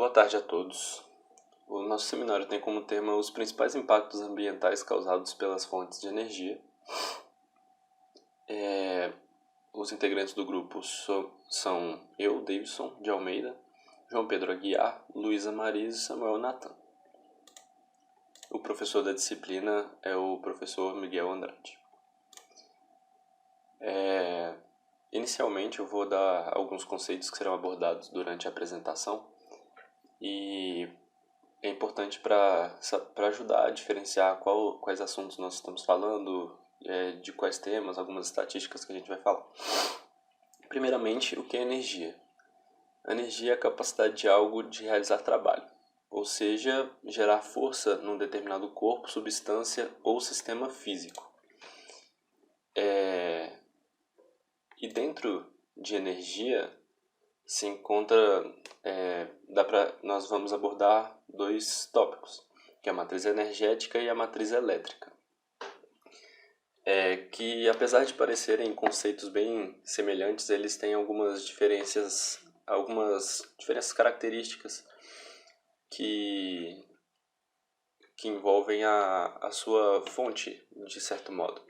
Boa tarde a todos. O nosso seminário tem como tema os principais impactos ambientais causados pelas fontes de energia. Os integrantes do grupo são eu, Davidson de Almeida, João Pedro Aguiar, Luísa Marisa e Samuel Natan. O professor da disciplina é o professor Miguel Andrade. Inicialmente eu vou dar alguns conceitos que serão abordados durante a apresentação e é importante para ajudar a diferenciar quais assuntos nós estamos falando, de quais temas, algumas estatísticas que a gente vai falar. Primeiramente, o que é energia? A energia é a capacidade de algo de realizar trabalho, ou seja, gerar força num determinado corpo, substância ou sistema físico. E dentro de energia se encontra, nós vamos abordar dois tópicos, que é a matriz energética e a matriz elétrica. Que apesar de parecerem conceitos bem semelhantes, eles têm algumas diferenças características que envolvem a sua fonte, de certo modo.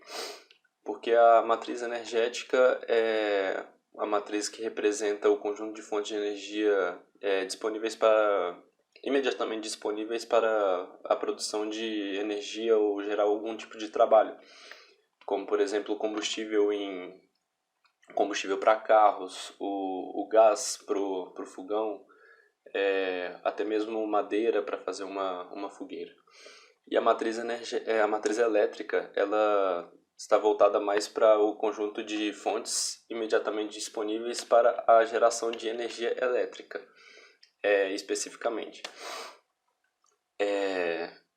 Porque a matriz energética é a matriz que representa o conjunto de fontes de energia imediatamente disponíveis para a produção de energia ou gerar algum tipo de trabalho, como por exemplo combustível para carros, o gás para o fogão, até mesmo madeira para fazer uma fogueira. E a matriz elétrica, ela está voltada mais para o conjunto de fontes imediatamente disponíveis para a geração de energia elétrica, especificamente.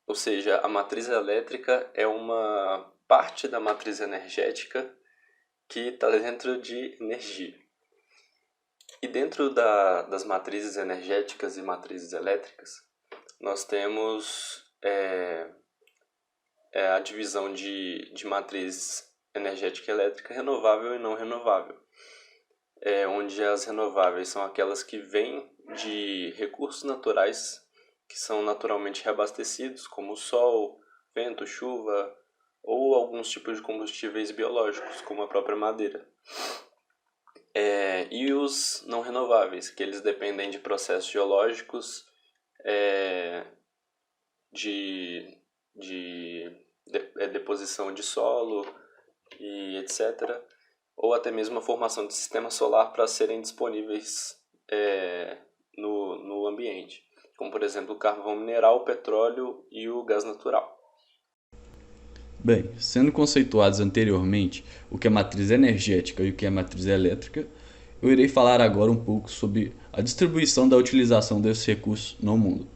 Ou seja, a matriz elétrica é uma parte da matriz energética que está dentro de energia. E dentro das matrizes energéticas e matrizes elétricas, nós temos a divisão de matriz energética e elétrica renovável e não renovável, onde as renováveis são aquelas que vêm de recursos naturais que são naturalmente reabastecidos, como o sol, vento, chuva, ou alguns tipos de combustíveis biológicos, como a própria madeira. E os não renováveis, que eles dependem de processos geológicos, de deposição de solo e etc., ou até mesmo a formação de sistema solar para serem disponíveis no ambiente, como por exemplo o carvão mineral, o petróleo e o gás natural. Bem, sendo conceituados anteriormente o que é matriz energética e o que é matriz elétrica, eu irei falar agora um pouco sobre a distribuição da utilização desses recursos no mundo.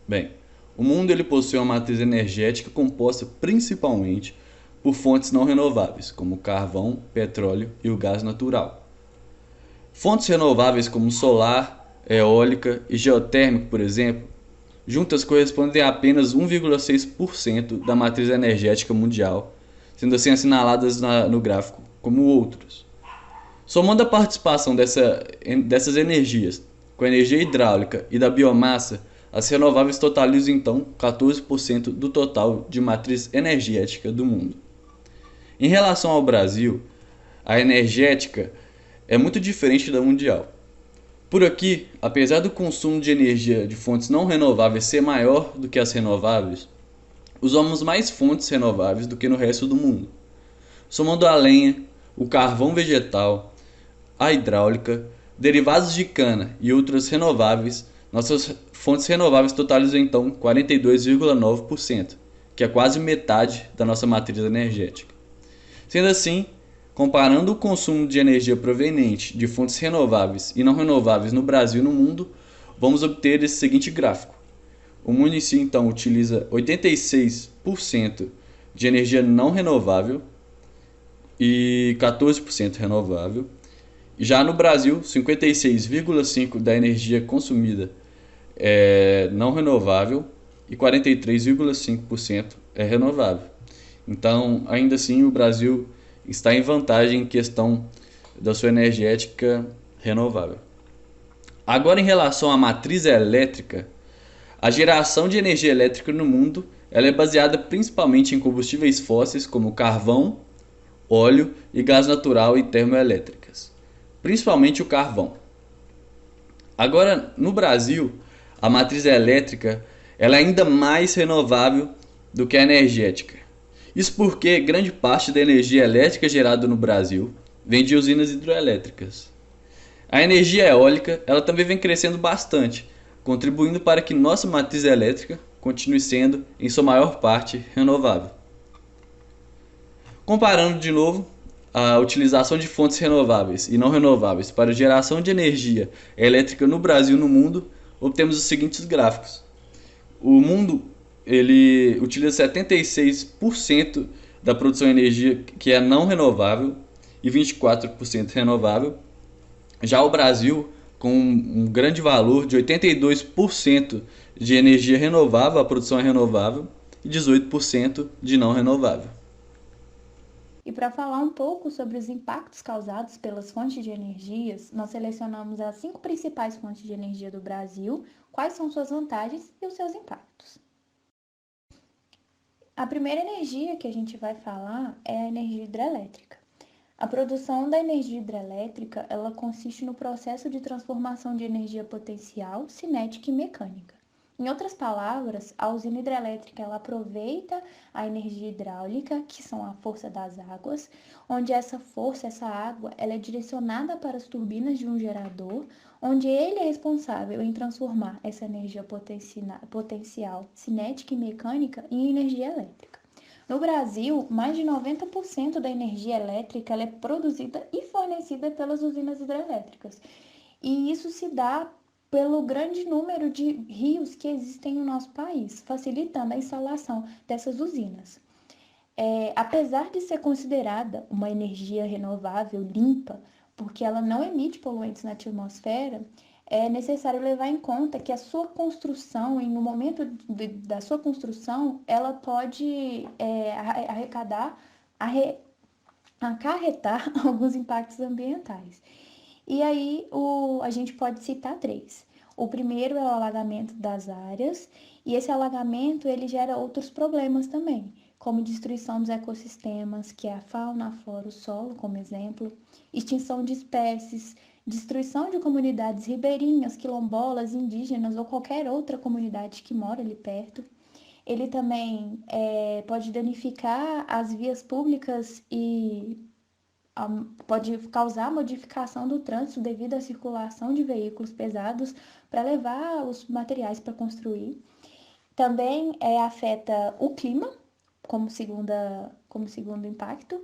Bem, o mundo ele possui uma matriz energética composta principalmente por fontes não renováveis, como o carvão, petróleo e o gás natural. Fontes renováveis como solar, eólica e geotérmica, por exemplo, juntas correspondem a apenas 1,6% da matriz energética mundial, sendo assim assinaladas no gráfico como outros. Somando a participação dessas energias com a energia hidráulica e da biomassa, as renováveis totalizam então 14% do total de matriz energética do mundo. Em relação ao Brasil, a energética é muito diferente da mundial. Por aqui, apesar do consumo de energia de fontes não renováveis ser maior do que as renováveis, usamos mais fontes renováveis do que no resto do mundo. Somando a lenha, o carvão vegetal, a hidráulica, derivados de cana e outras renováveis, nossas fontes renováveis totalizam então 42,9%, que é quase metade da nossa matriz energética. Sendo assim, comparando o consumo de energia proveniente de fontes renováveis e não renováveis no Brasil e no mundo, vamos obter esse seguinte gráfico. O mundo em si, então, utiliza 86% de energia não renovável e 14% renovável. Já no Brasil, 56,5% da energia consumida é não renovável e 43,5% é renovável. Então, ainda assim, o Brasil está em vantagem em questão da sua energética renovável. Agora, em relação à matriz elétrica, a geração de energia elétrica no mundo ela é baseada principalmente em combustíveis fósseis como carvão, óleo e gás natural e termoelétricas, principalmente o carvão. Agora, no Brasil, a matriz elétrica ela é ainda mais renovável do que a energética. Isso porque grande parte da energia elétrica gerada no Brasil vem de usinas hidroelétricas. A energia eólica ela também vem crescendo bastante, contribuindo para que nossa matriz elétrica continue sendo, em sua maior parte, renovável. Comparando de novo a utilização de fontes renováveis e não renováveis para geração de energia elétrica no Brasil e no mundo, obtemos os seguintes gráficos. O mundo ele utiliza 76% da produção de energia que é não renovável e 24% renovável. Já o Brasil, com um grande valor de 82% de energia renovável, a produção é renovável, e 18% de não renovável. E para falar um pouco sobre os impactos causados pelas fontes de energias, nós selecionamos as 5 principais fontes de energia do Brasil, quais são suas vantagens e os seus impactos. A primeira energia que a gente vai falar é a energia hidrelétrica. A produção da energia hidrelétrica, ela consiste no processo de transformação de energia potencial, cinética e mecânica. Em outras palavras, a usina hidrelétrica ela aproveita a energia hidráulica, que são a força das águas, onde essa força, essa água, ela é direcionada para as turbinas de um gerador, onde ele é responsável em transformar essa energia potencial, cinética e mecânica em energia elétrica. No Brasil, mais de 90% da energia elétrica ela é produzida e fornecida pelas usinas hidrelétricas. E isso se dá pelo grande número de rios que existem no nosso país, facilitando a instalação dessas usinas. Apesar de ser considerada uma energia renovável limpa, porque ela não emite poluentes na atmosfera, é necessário levar em conta que a sua construção, e no momento da sua construção, ela pode acarretar alguns impactos ambientais. E aí a gente pode citar 3. O primeiro é o alagamento das áreas, e esse alagamento ele gera outros problemas também, como destruição dos ecossistemas, que é a fauna, a flora, o solo, como exemplo, extinção de espécies, destruição de comunidades ribeirinhas, quilombolas, indígenas ou qualquer outra comunidade que mora ali perto. Ele também pode danificar as vias públicas e pode causar modificação do trânsito devido à circulação de veículos pesados para levar os materiais para construir. Também afeta o clima como segundo impacto,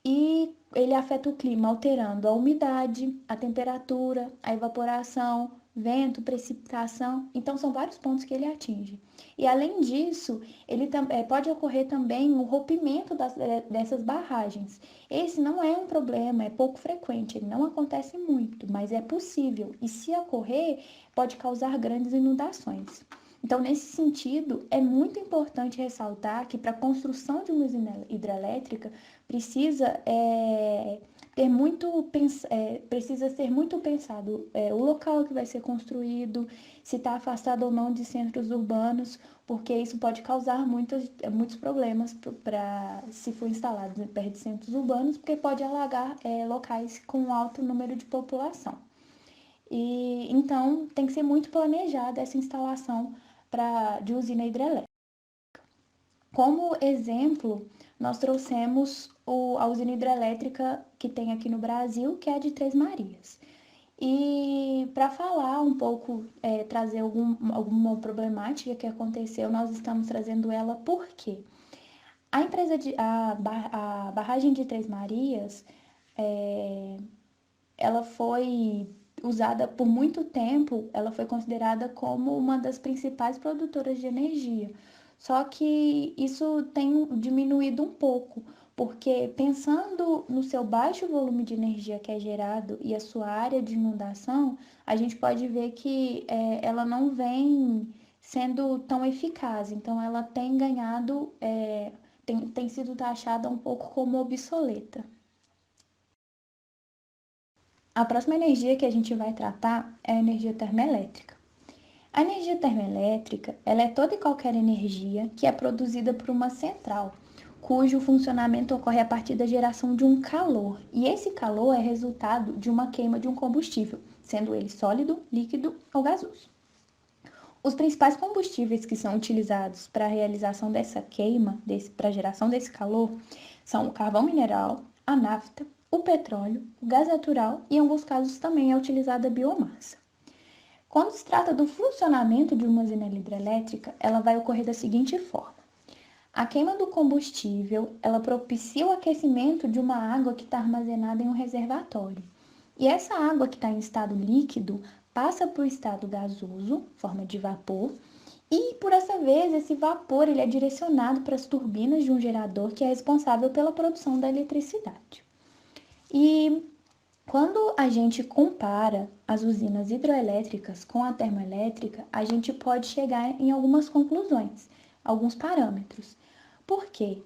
e ele afeta o clima alterando a umidade, a temperatura, a evaporação, vento, precipitação. Então, são vários pontos que ele atinge. E, além disso, ele pode ocorrer também o rompimento dessas barragens. Esse não é um problema, é pouco frequente, ele não acontece muito, mas é possível. E, se ocorrer, pode causar grandes inundações. Então, nesse sentido, é muito importante ressaltar que para a construção de uma usina hidrelétrica precisa ser muito pensado o local que vai ser construído, se está afastado ou não de centros urbanos, porque isso pode causar muitos problemas se for instalado perto de centros urbanos, porque pode alagar locais com alto número de população. E então tem que ser muito planejada essa instalação de usina hidrelétrica. Como exemplo, nós trouxemos a usina hidrelétrica que tem aqui no Brasil, que é a de Três Marias. E para falar um pouco, trazer alguma problemática que aconteceu, nós estamos trazendo ela porque a barragem de Três Marias, ela foi usada por muito tempo, ela foi considerada como uma das principais produtoras de energia. Só que isso tem diminuído um pouco, porque pensando no seu baixo volume de energia que é gerado e a sua área de inundação, a gente pode ver que ela não vem sendo tão eficaz. Então, ela tem ganhado, tem sido taxada um pouco como obsoleta. A próxima energia que a gente vai tratar é a energia termoelétrica. A energia termoelétrica, ela é toda e qualquer energia que é produzida por uma central, cujo funcionamento ocorre a partir da geração de um calor. E esse calor é resultado de uma queima de um combustível, sendo ele sólido, líquido ou gasoso. Os principais combustíveis que são utilizados para a realização dessa queima, para a geração desse calor, são o carvão mineral, a nafta, o petróleo, o gás natural e, em alguns casos, também é utilizada a biomassa. Quando se trata do funcionamento de uma usina hidrelétrica, ela vai ocorrer da seguinte forma. A queima do combustível, ela propicia o aquecimento de uma água que está armazenada em um reservatório. E essa água que está em estado líquido passa para o estado gasoso, forma de vapor, e por essa vez esse vapor ele é direcionado para as turbinas de um gerador que é responsável pela produção da eletricidade. E quando a gente compara as usinas hidroelétricas com a termoelétrica, a gente pode chegar em algumas conclusões, alguns parâmetros. Por quê?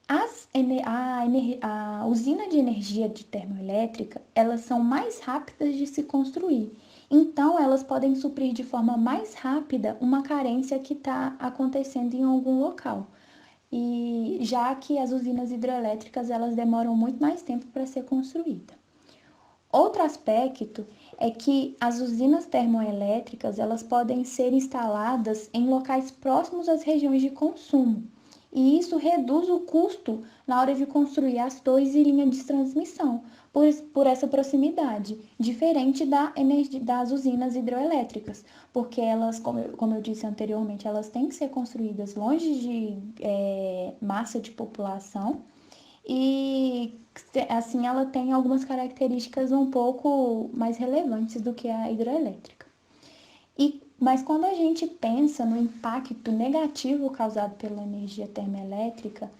A usina de energia de termoelétrica, elas são mais rápidas de se construir. Então, elas podem suprir de forma mais rápida uma carência que está acontecendo em algum local. E já que as usinas hidrelétricas, elas demoram muito mais tempo para ser construídas. Outro aspecto é que as usinas termoelétricas, elas podem ser instaladas em locais próximos às regiões de consumo. E isso reduz o custo na hora de construir as torres e linha de transmissão, por essa proximidade, diferente das usinas hidroelétricas, porque elas, como eu disse anteriormente, elas têm que ser construídas longe de massa de população e, assim, ela tem algumas características um pouco mais relevantes do que a hidroelétrica. Mas quando a gente pensa no impacto negativo causado pela energia termoelétrica,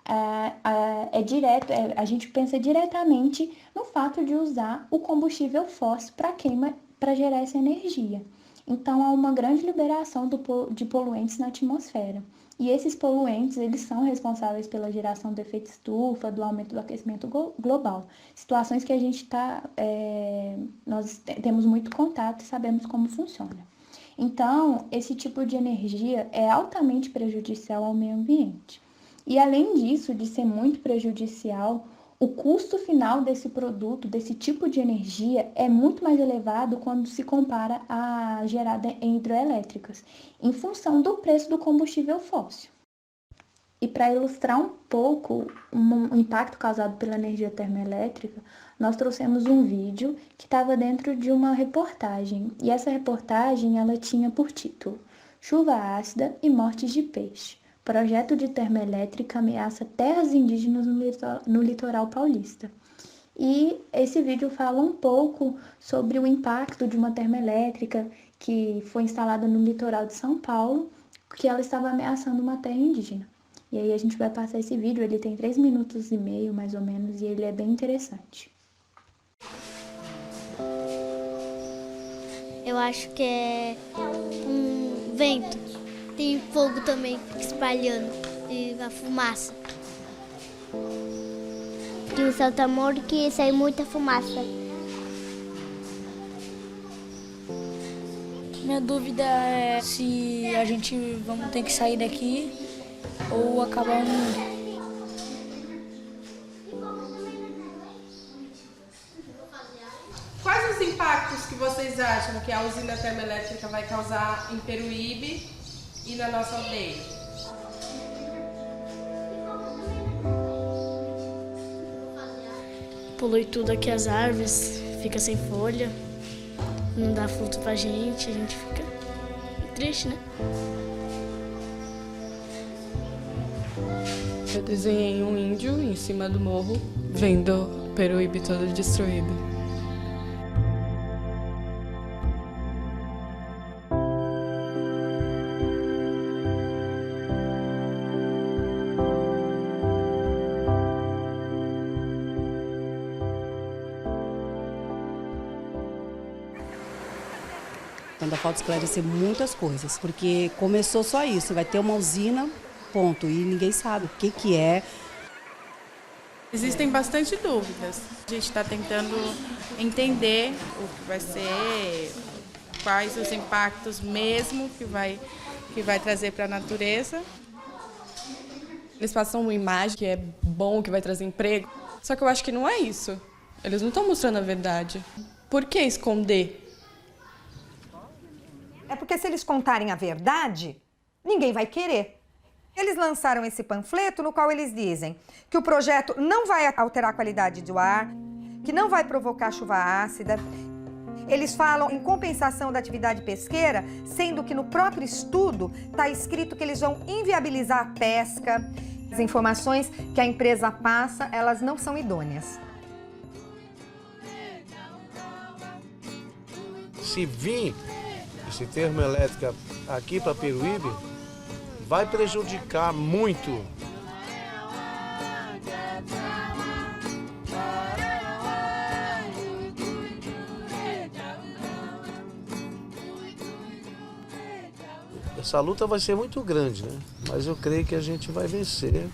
a gente pensa diretamente no fato de usar o combustível fóssil para queima, para gerar essa energia. Então, há uma grande liberação de poluentes na atmosfera. E esses poluentes, eles são responsáveis pela geração do efeito estufa, do aumento do aquecimento global. Situações que a gente nós temos muito contato e sabemos como funciona. Então, esse tipo de energia é altamente prejudicial ao meio ambiente. E além disso, de ser muito prejudicial, o custo final desse produto, desse tipo de energia, é muito mais elevado quando se compara à gerada em hidroelétricas, em função do preço do combustível fóssil. E para ilustrar um pouco o impacto causado pela energia termoelétrica, nós trouxemos um vídeo que estava dentro de uma reportagem. E essa reportagem ela tinha por título Chuva ácida e mortes de peixe. Projeto de termoelétrica ameaça terras indígenas no litoral paulista. E esse vídeo fala um pouco sobre o impacto de uma termoelétrica que foi instalada no litoral de São Paulo, que ela estava ameaçando uma terra indígena. E aí a gente vai passar esse vídeo, ele tem 3 minutos e meio mais ou menos, e ele é bem interessante. Eu acho que é um vento. Tem fogo também espalhando e a fumaça. Tem um Santo Amor que sai muita fumaça. Minha dúvida é se a gente vamos ter que sair daqui ou acabar o mundo. Quais os impactos que vocês acham que a usina termoelétrica vai causar em Peruíbe e na nossa aldeia? Polui tudo aqui as árvores, fica sem folha, não dá fruto pra gente, a gente fica triste, né? Eu desenhei um índio em cima do morro, vendo Peruíbe todo destruído. Ainda falta esclarecer muitas coisas, porque começou só isso, vai ter uma usina, ponto, e ninguém sabe o que é. Existem bastante dúvidas. A gente está tentando entender o que vai ser, quais os impactos mesmo que vai trazer para a natureza. Eles passam uma imagem que é bom, que vai trazer emprego. Só que eu acho que não é isso. Eles não estão mostrando a verdade. Por que esconder? É porque se eles contarem a verdade, ninguém vai querer. Eles lançaram esse panfleto no qual eles dizem que o projeto não vai alterar a qualidade do ar, que não vai provocar chuva ácida. Eles falam em compensação da atividade pesqueira, sendo que no próprio estudo está escrito que eles vão inviabilizar a pesca. As informações que a empresa passa, elas não são idôneas. Se vir esse termoelétrica aqui para Peruíbe, vai prejudicar muito. Essa luta vai ser muito grande, né? Mas eu creio que a gente vai vencer,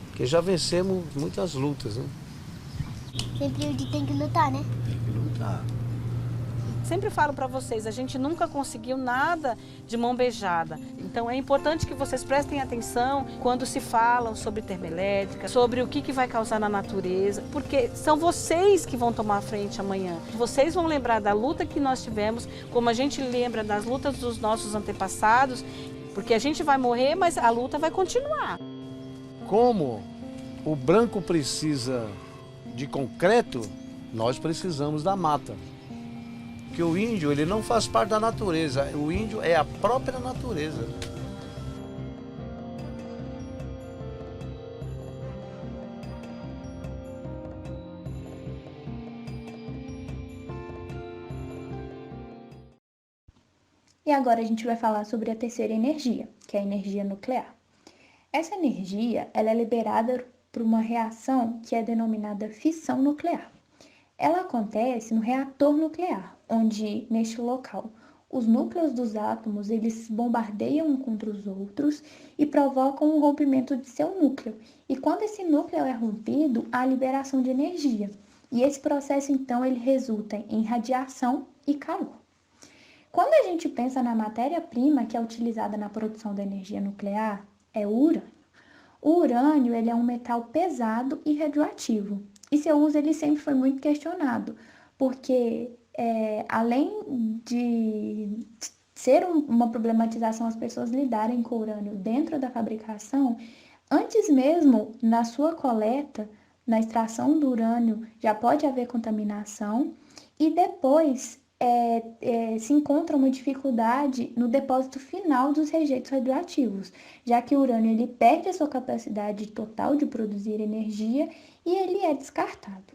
porque já vencemos muitas lutas, né? Sempre a gente tem que lutar, né? Tem que lutar. Sempre falo para vocês, a gente nunca conseguiu nada de mão beijada. Então é importante que vocês prestem atenção quando se falam sobre termoelétrica, sobre o que vai causar na natureza, porque são vocês que vão tomar a frente amanhã. Vocês vão lembrar da luta que nós tivemos, como a gente lembra das lutas dos nossos antepassados, porque a gente vai morrer, mas a luta vai continuar. Como o branco precisa de concreto, nós precisamos da mata. Porque o índio, ele não faz parte da natureza, o índio é a própria natureza. E agora a gente vai falar sobre a terceira energia, que é a energia nuclear. Essa energia, ela é liberada por uma reação que é denominada fissão nuclear. Ela acontece no reator nuclear, onde, neste local, os núcleos dos átomos eles se bombardeiam um contra os outros e provocam o rompimento de seu núcleo. E quando esse núcleo é rompido, há liberação de energia. E esse processo, então, ele resulta em radiação e calor. Quando a gente pensa na matéria-prima que é utilizada na produção da energia nuclear, é o urânio. O urânio ele é um metal pesado e radioativo. E seu uso ele sempre foi muito questionado, porque além de ser uma problematização as pessoas lidarem com o urânio dentro da fabricação, antes mesmo na sua coleta, na extração do urânio, já pode haver contaminação e depois se encontra uma dificuldade no depósito final dos rejeitos radioativos, já que o urânio ele perde a sua capacidade total de produzir energia e ele é descartado.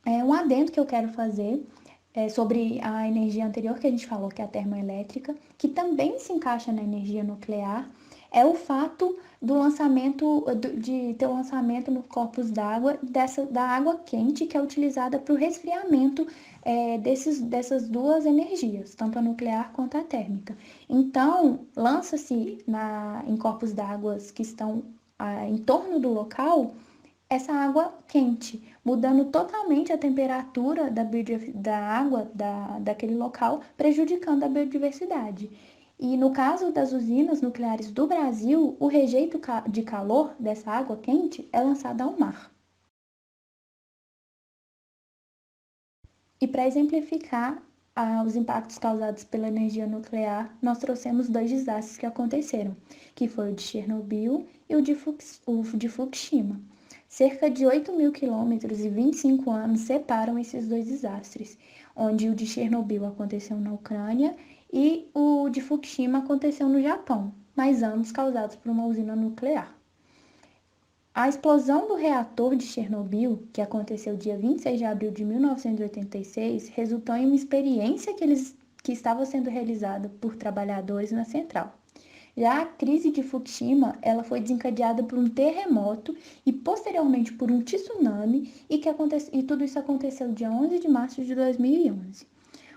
Um adendo que eu quero fazer sobre a energia anterior que a gente falou, que é a termoelétrica, que também se encaixa na energia nuclear, é o fato do lançamento, de ter o lançamento no corpos d'água da água quente que é utilizada para o resfriamento dessas duas energias, tanto a nuclear quanto a térmica. Então, lança-se em corpos d'água que estão em torno do local essa água quente, mudando totalmente a temperatura da água daquele local, prejudicando a biodiversidade. E no caso das usinas nucleares do Brasil, o rejeito de calor dessa água quente é lançado ao mar. E para exemplificar os impactos causados pela energia nuclear, nós trouxemos 2 desastres que aconteceram, que foi o de Chernobyl e o de Fukushima. Cerca de 8.000 quilômetros e 25 anos separam esses 2 desastres, onde o de Chernobyl aconteceu na Ucrânia e o de Fukushima aconteceu no Japão, mas ambos causados por uma usina nuclear. A explosão do reator de Chernobyl, que aconteceu dia 26 de abril de 1986, resultou em uma experiência que estava sendo realizada por trabalhadores na central. Já a crise de Fukushima, ela foi desencadeada por um terremoto e posteriormente por um tsunami e tudo isso aconteceu dia 11 de março de 2011.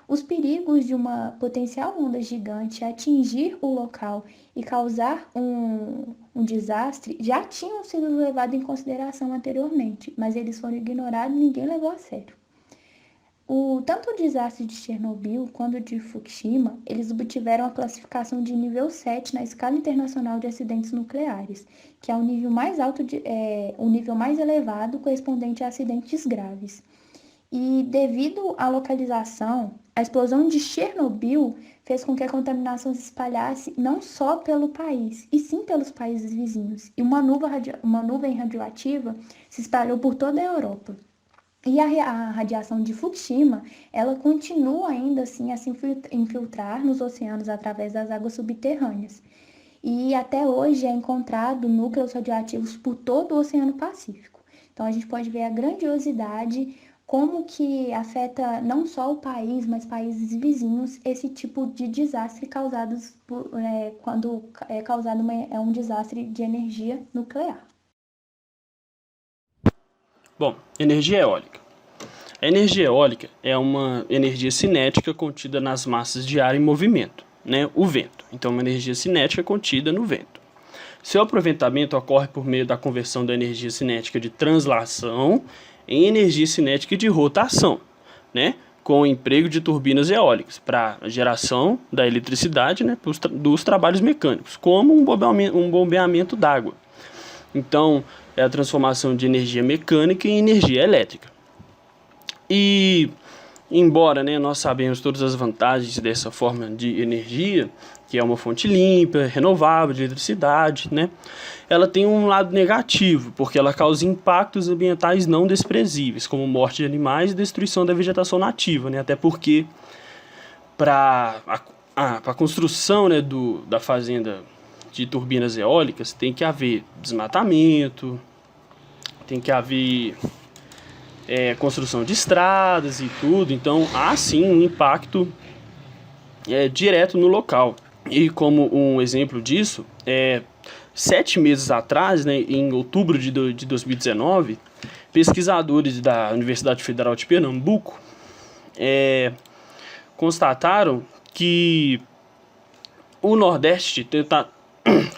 Os perigos de uma potencial onda gigante atingir o local e causar um desastre já tinham sido levados em consideração anteriormente, mas eles foram ignorados e ninguém levou a sério. Tanto o desastre de Chernobyl quanto o de Fukushima, eles obtiveram a classificação de nível 7 na escala internacional de acidentes nucleares, que é o nível mais alto, o nível mais elevado correspondente a acidentes graves. E devido à localização, a explosão de Chernobyl fez com que a contaminação se espalhasse não só pelo país, e sim pelos países vizinhos. E uma nuvem radioativa se espalhou por toda a Europa. E a radiação de Fukushima, ela continua ainda assim a se infiltrar nos oceanos através das águas subterrâneas. E até hoje é encontrado núcleos radioativos por todo o Oceano Pacífico. Então a gente pode ver a grandiosidade, como que afeta não só o país, mas países vizinhos, esse tipo de desastre quando é causado um desastre de energia nuclear. Bom, energia eólica. A energia eólica é uma energia cinética contida nas massas de ar em movimento, né? O vento. Então, uma energia cinética contida no vento. Seu aproveitamento ocorre por meio da conversão da energia cinética de translação em energia cinética de rotação, né? Com o emprego de turbinas eólicas para a geração da eletricidade, né? Dos trabalhos mecânicos, como um bombeamento d'água. Então, é a transformação de energia mecânica em energia elétrica. E, embora, né, nós sabemos todas as vantagens dessa forma de energia, que é uma fonte limpa, renovável de eletricidade, né, ela tem um lado negativo, porque ela causa impactos ambientais não desprezíveis, como morte de animais e destruição da vegetação nativa, né, até porque para a construção, né, da fazenda de turbinas eólicas tem que haver desmatamento, tem que haver construção de estradas e tudo, então há sim um impacto direto no local. E como um exemplo disso, 7 meses atrás, né, em outubro de 2019, pesquisadores da Universidade Federal de Pernambuco constataram que o Nordeste está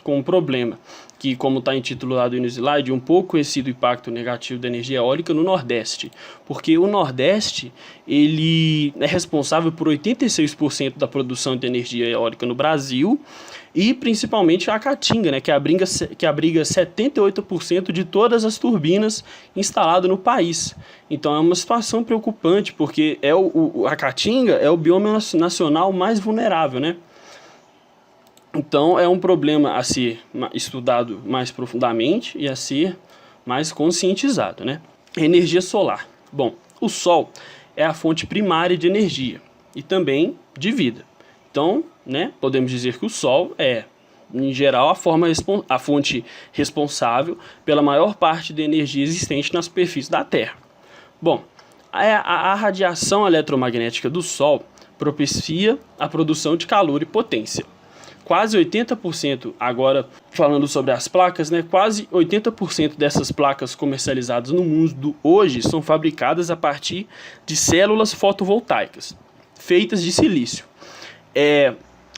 com um problema, que, como está intitulado aí no slide, um pouco conhecido impacto negativo da energia eólica no Nordeste, porque o Nordeste ele é responsável por 86% da produção de energia eólica no Brasil, e principalmente a Caatinga, né, que abriga 78% de todas as turbinas instaladas no país. Então é uma situação preocupante, porque a Caatinga é o bioma nacional mais vulnerável, né? Então, é um problema a ser estudado mais profundamente e a ser mais conscientizado, né? Energia solar. Bom, o Sol é a fonte primária de energia e também de vida. Então, né, podemos dizer que o Sol é, em geral, a fonte responsável pela maior parte da energia existente na superfície da Terra. Bom, a radiação eletromagnética do Sol propicia a produção de calor e potência. Quase 80%, agora falando sobre as placas, né, quase 80% dessas placas comercializadas no mundo hoje são fabricadas a partir de células fotovoltaicas, feitas de silício.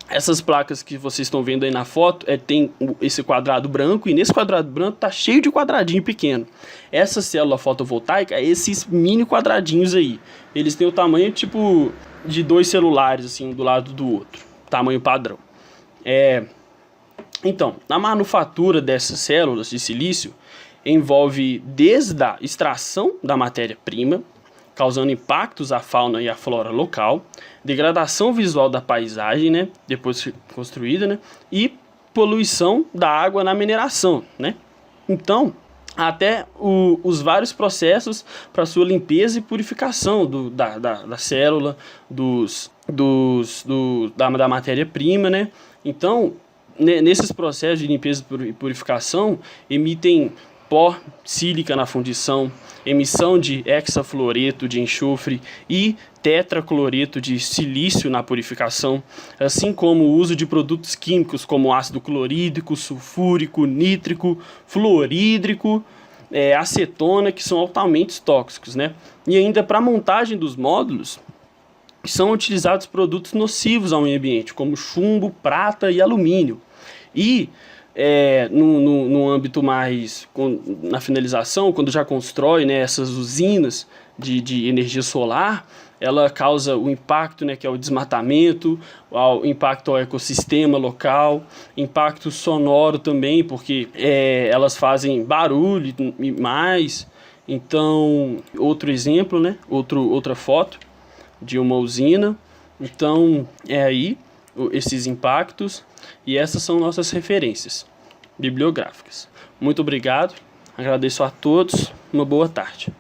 Essas placas que vocês estão vendo aí na foto, tem esse quadrado branco, e nesse quadrado branco está cheio de quadradinho pequeno. Essa célula fotovoltaica é esses mini quadradinhos aí. Eles têm o tamanho tipo de 2 celulares, assim, um do lado do outro, tamanho padrão. Então, a manufatura dessas células de silício envolve desde a extração da matéria-prima, causando impactos à fauna e à flora local, degradação visual da paisagem, né, depois construída, né, e poluição da água na mineração, né. Então, até os vários processos para sua limpeza e purificação da célula, da matéria-prima, né. Então, nesses processos de limpeza e purificação, emitem pó sílica na fundição, emissão de hexafluoreto de enxofre e tetracloreto de silício na purificação, assim como o uso de produtos químicos como ácido clorídrico, sulfúrico, nítrico, fluorídrico, acetona, que são altamente tóxicos, né? E ainda para a montagem dos módulos, são utilizados produtos nocivos ao meio ambiente, como chumbo, prata e alumínio. E no âmbito mais, na finalização, quando já constrói, né, essas usinas de energia solar, ela causa o impacto, né, que é o desmatamento, o impacto ao ecossistema local, impacto sonoro também, porque elas fazem barulho e mais. Então, outro exemplo, né, outra foto de uma usina. Então, aí esses impactos, e essas são nossas referências bibliográficas. Muito obrigado, agradeço a todos, uma boa tarde.